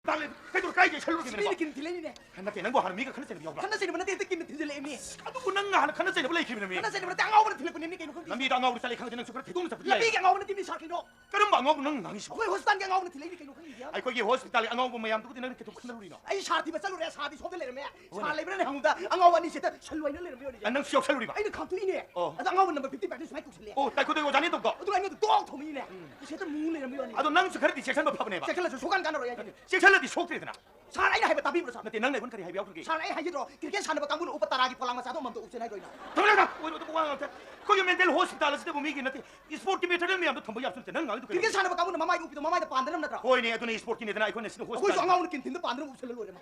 달래 그래도 가이게 설로게 미리 긴 딜레니네. 한나께 넌뭐 하는 미가 큰을 때는 하나 세는 분한테 듣기는 딜레니. 아도 넌가 하는 큰을 때는 원래 기분이 하나 세는 분한테 앙아오는 딜레니 게임 그. 남이 당하고 살리 강제는 수그러 대동을 잡고 야 비게 앙아오는 딜레니 사키노. 그럼 방하고 넌 낭이시 왜 호스탄 게 앙아오는 딜레니 게임 그. 아이 거기 호스피탈에 안하고 뭐야 아무도 그냥 이렇게 큰을 우리나 아이 샤티바 살로레 사디 소들레르메. 샤레브레네 항다 앙아와니 세다 설와이는 레르메. 안능 시역 살루리 봐 아이는 감투이네. 앙아오는 넘버 50 바디 스마이크 슬레. 딸 그대로 자네 동거 어떤 아니도 또 도미네. 세다 무네르메. 아도 낭수 그래도 색살도 파보내 봐 세클라서 소간 가나로 야지. 색살도 속들이더나 사라이나 해봐 답이 불어서. 나때 낭내 본까지 해비 그러게 사라이 하지로 그렇게 사는 거 강군 오빠 따라기 폴랑마 사도 맘도 없애나 이거이나. 돌아가 오이도 뭐가 거기 멘델 호스피탈에서 되고 미기 나때 이 스포츠 메터를 미암도 덤보이 앞선 때는 낭도 그렇게 사는 거 강군 마마이 웃기도 마마이도 반대는 나더라. 호이네 아도네 이 스포츠 기네드나 이코네 시도 거기서 호스피탈 앙아오는 낀 반대는 없앨려 그래.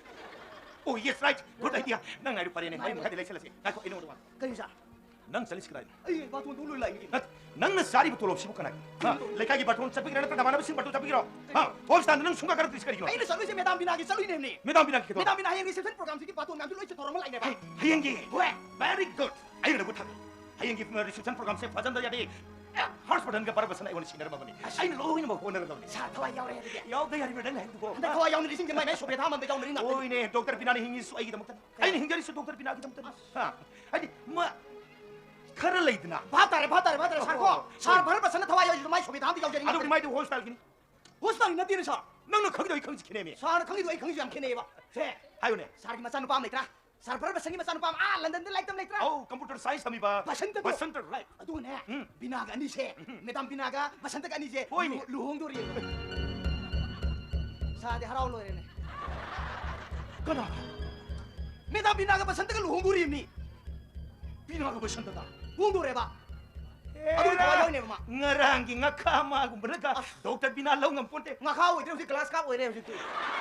오 예스 라이트 굿 아이디어 낭 나이로 파리네 아이 뭐가 될래 셀라시 나코 이놈 와 그러자. 낭 살리시 그라이 아이 바도 놀라 이게. 낭는 사리부터 없이 붙거나 레카기 바톤 잡히기라는 거 나만 신발도 잡히기로 호스탄 능 순간 가르트 시카리기로 아이는 살로이세 메담 비나기 살로이네니. 메담 비나 기도 메담 비나 하이엔기 세션 프로그램 시기 바톤 남줄 로이체 도랑을 라이네 봐. 하이엔기 왜? very good 아이는 못하네 하이엔기 프로그램 리셉션 프로그램 세 파잔다 야디 하스퍼던가 바라바스나 이거는 신나를 먹으니 아이는 로이는 뭐 오늘은 너니 사 타와 야오래 되게. 야우대 야리면 난 행두고 근데 타와 야오는 신경 많이 쇼베 다만 데 야오는 나. 오이네 독터 비나니 힘이 수 아이기도 못한 아이는 힘결이 수 독터 비나기 좀 못한 아니 뭐 칼을 레이드나 바다래 사고. 사 바르바 선나 타와 야오는 많이 쇼베 다만 데 야오는 아도 우리 마이드 호스탈기니 호스탄이 나 뛰는 사. 너는 거기도 이 강지키네미 사는 강기도 이 강지 않게 내봐. 세. 하요네 사기만 사는 밤 내더라. 사 바르바 생기만 사는 밤 아, 런던들 라이트 내더라. 오 컴퓨터 사이언스 하미 봐 바선트 바선트 라이트 아도네. 비나가 아니세. 메담 비나가 바선트가 아니세. 보이니? 루홍돌이. 사대 하라올로네. 그나 메담 비나가 바선트가 루홍돌이니. 비나가 바선트다 루홍돌 해봐. 아도 타와 야오네 봐. ngerangi ngakamagu mereka dokter binalau ngampunte nga kau itu si kelas kau ini situ.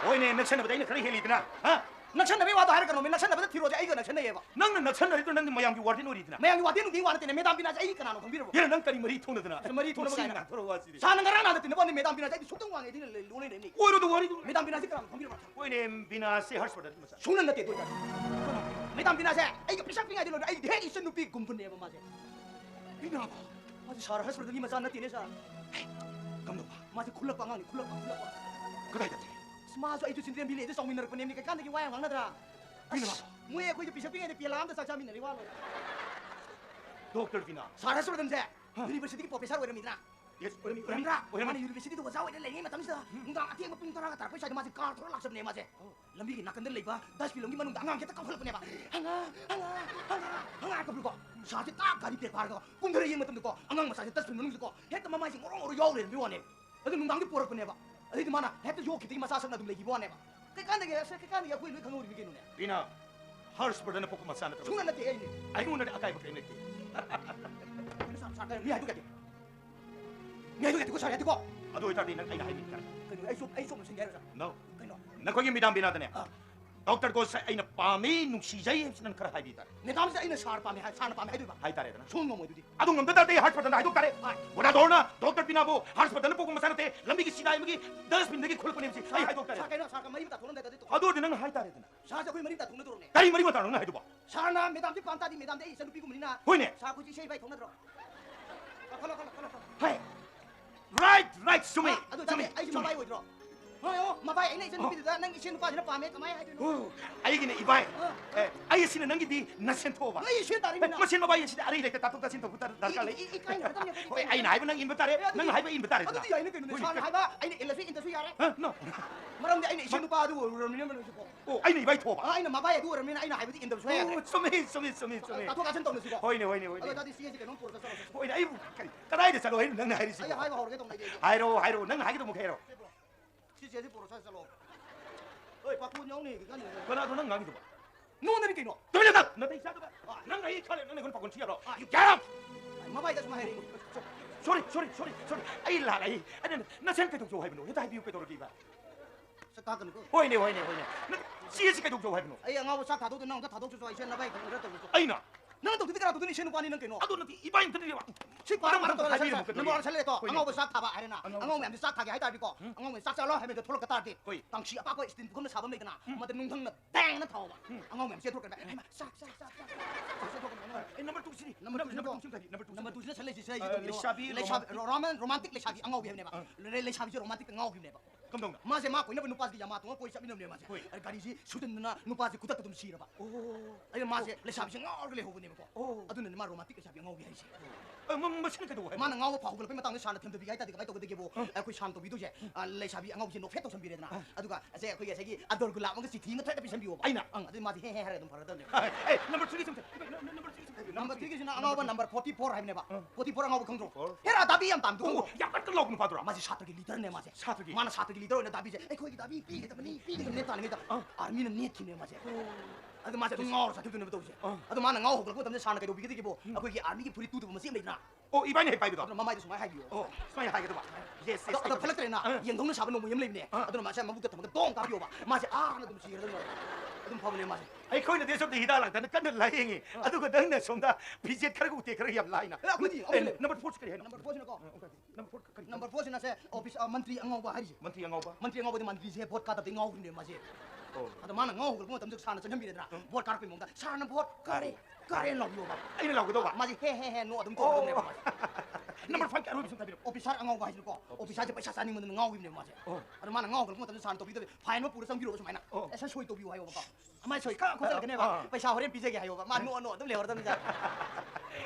oine naksana bada ina kali helidna ha Naksana be wado hari kan, naksana be tiro aja naksana ya ba. nang naksana itu nang mayang warti noridna Mayang wadi nung tingwan tene medam bina aja kana no kambiro. ya nang kali mari thonadna Mari thona ba kana. thorowasi Sana ngara na tene bani medam bina aja suktung wang edin lone ne ni. oiro do wari Medam bina aja kana kambiro ba. oine bina se hars bada masa Sunan na te do. Medam bina aja ai pisak pinga dilo ai he isen nupi gumpun ne ba ma. bina Aja sara has berdani masa na tene sa. kamno ba Masih kulak pangang ni kulak. kedai dati Semaso itu sendirian bini itu song minar ko ne mi kan ki wayang wang na dra. bina Muye ko pisak pinga de pialam da sa chamin ni walo. dokter bina Sara has berdani sa. University ki professor wera midra. yes Orang mana university tu wasau ini lagi macam mana? Enggak hati yang berpintar agak tapi saya masih kartu laksam ni macam. Lembi nak kendali bah, 10 film ni mana enggak kita kau punya bah. Hanga kau berko. Sahaja tak kali prepare kau. Pundere yang macam tu kau. Angang masih 10 film ni kau. Hek mama masih orang jauh leh biwane. Ada nunggang di pura punya bah. Ada di mana? Hek tu jauh kita masa asal nak tu lagi biwane bah. Kekan dia kau ini kau nguri begini ni. bina hars bada na pokok masana Sungai nanti ini. ai nguna akai bakay nete Ini sama ni ada kata. Ni ada kata kau saya kau. ado itadi nang ai na haimin kan Kau ai so mesti ada. no Kau. nakogi midam bina dane dokter ko sa ai na pami nung sijay sinan kar haibita Medam saya ini sar pami, sana pami itu bah. hai tare dana Sungai mau itu di. adung ngam date hars bada na ai doktare wala dorna dokter bina bo hars bada na pokok masana te lambi ki sidai magi 10 min lagi khul ko nemsi ai hai doktare Saka mari minta tolong dari itu. ado dinang hai tare dana Saka kau mari minta tolong terus ni. dai mari mata na hai do ba Sana medam di pantai di medam di isan piku menina. hoine Saka kau sih baik tolong terus. Kalau. hai right sumi Aduh tapi ai cuma baik terus. Ayo, mabai ini isan piku dah nang isan lupa jenak pami kamai hai tu. ai gine ibai ai sina nangi di nasen to ba Ai isan dari mina. masin mabai sida ari lekta tatuk tasin to putar darkale Ikai nak tanya. oi ai na hai nang invetare nang hai ba invetare Aduh dia ini kena. Sana hai ba ini ilasi interview ya. no Maram dia ini isan lupa tu orang ni mana tu. oh ai ni ibai to ba Ah ini mabai tu orang ni ini hai berarti interview ya. sumi Kau kacan tahu ni sih. hoine Aduh tadi sih kan pura sasa. hoine ai kadai de salo nang hai ri si Ayah hai ba orang tu lagi. hairo nang hai do mo khairo Sih pura sasa lo. Oi pak punyong ni kan. kana do nang ngangi do ba Nuna ni kino. dole na na dai sa do ba nang hai khale nang kon pakon siaro you get up Mabai dah semua hari. sorry ai la lai ai na sen ke do hai bino heta hai biu ke do ri ba Setakan ko. hoine na si ke do hai bino Ay ngau sak thadu nang thadu chu isan na bai kan ra tu. ai na Nang tu tikara tu ni shen pani nang kino. ado na ti ibai tadi ba Si parang marang tu hai sa. biu mo ke do Nang orang sale to. Ngau sak thaba ai na. Ngau mem sak thagi ai ta bi ko. Ngau mem sak sa lo hai me thol ka ta ti. Tang si apa ko istin ko na sabam me kana. Ma de nung thang na tang na thaw ba. Ngau mem se thol ka ba. Sak. ai number 2 sini Number two tadi number 2 Nama tu sila sale sisa Leshabi, romantic leshabi angau bi ne ba. Le leshabi romantic angau bi ne ba. 깜동나. 마세 마 거이나 누파지 야마 동안 거이 잡이는 마세. 가리지 수든나 누파지 구닥 좀 시러봐. 아니 마세 레샤비 ngau를 해보네 거. 아두는 마 로마틱 샤비 ngau비 하지. 뭐 신게도 해. 마는 ngau 파고 그걸 빼면 샤나 템도 비가 있다 또 그게 뭐 아그 샤도 비도제 레샤비 ngau지 노 페도 선비래나. 아두가 제 그게 저기 아돌 그 라면 그 시티 거 태다 비선 비고. 아이나. 아두 마세 헤헤 하래 좀 벌어던데. 에이 넘버 3 좀. 넘버 3 그 ngau 넘버 44 하네 봐. 44 ngau 컨트롤. 헤라 다비 양 담도. 약간 끌려오는 봐더라. 마세 샤트기 리더네 마세. 샤트기. 마나 샤트기 리더네 다비제. 에이 거기 다비 비게 다니 비게 냈다 니다. 아미는 넷키네 마세. 아두 마세 좀 ngau 사기도 또 이제. 아두 마나 ngau 그거 담네 샤나 그도 비게 되게 뭐. 아그 아미기 불이 뚜두 보면 쌤이나. 이반이 해 봐이도. 아두 마마이도 정말 하기요. 스마이 하게도 봐. 예스. 아두 펠렉트레나. 영동는 샤브 너무 염레네. 아두 마세 마북도 담도 똥 까비오 봐. 마세 하나 좀 시르는 거. 아두 파보네 마세. ai khôi là 대sob도 히달랑다는 깐들 라잉이 아두고 너네 som다 비제 카르고 때 그렇게 yap라이나 그지? 넘버 4 스크린 넘버 4 지나고. 넘버 4 넘버 4 지나세 오피스 Mantri angau ba 하지. Mantri angau ba Mantri angau ba ಮಂತ್리 세 보트 가다 ngau 근데 마세. 아두 마나 ngau 그거 담적 사나 전 현비래더라. 보트 가르고 뭔가 사는 보트 가래 나오요 봐. ai nó cái đâu ạ 마세 헤헤헤 노 좀 또. number 5 cái 무슨 답이래 오피스 angau ba 하지 거. 오피스 제 पैसा 사는 건 ngau 입네 마세. 아두 마나 ngau 그거 담적 사는 또 비도 파이너 뿌르 성비로 좀 많이나. 에서 쇼이 또 비고 하요 봐. 아마 쇼이 까 거절 그네 봐. पैसा 호렌 비제게 하요 봐. 마노 좀 레어 던자.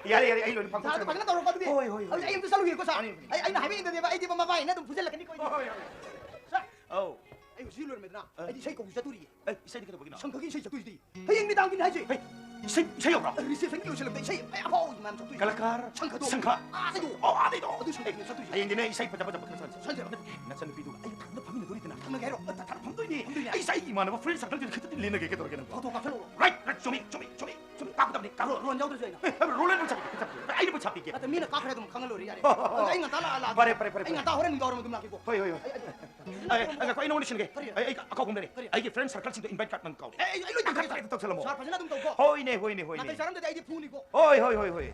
야래 ai rồi 자, 방금 나로 가도 돼. 아이 임도 살로 이거 사. 아이 나 하면 인데 아이 집 엄마 봐. 나도 부실라 그니까. 자. 아이 실로 메드나. 아이 세 거기서 둘이. ai sai cái đâu 성격이 세 둘이. 해임이 당긴 하지. sai 없라 리세 생겨 실로 세. 아파 이만 저 둘이. 갈라카르 상카도. 상카 아세요. 아디도 어디 성격이 저 둘이. ai 인디네 sai pada pada pada 선제. 나 산도 비도 ai 당도 밤이 놀이 되나 당는 게로. 다른 밤도니 ai sai 이만한 거 프릴 상들 그때 리는 게 그러게는 포토가 fellow. right 좀이 까고 담니 까고 론 잡도 저이나. 롤레는 잡게 ai 뭐 잡게 아또 미나 까크래도 강을로 야래. 아이 나 달라. 바래 아이 나 호렌 거로 좀 나기고. 호이 ai có ai nói xin cái ai có cùng đây ai cái friend circle xin được invite các bạn cậu 에이 이리 아, 그래, 또 틀어 뭐. 잘 파지나 좀 더. 호이네. 나도 사람들 아이디 푸니고. 호이.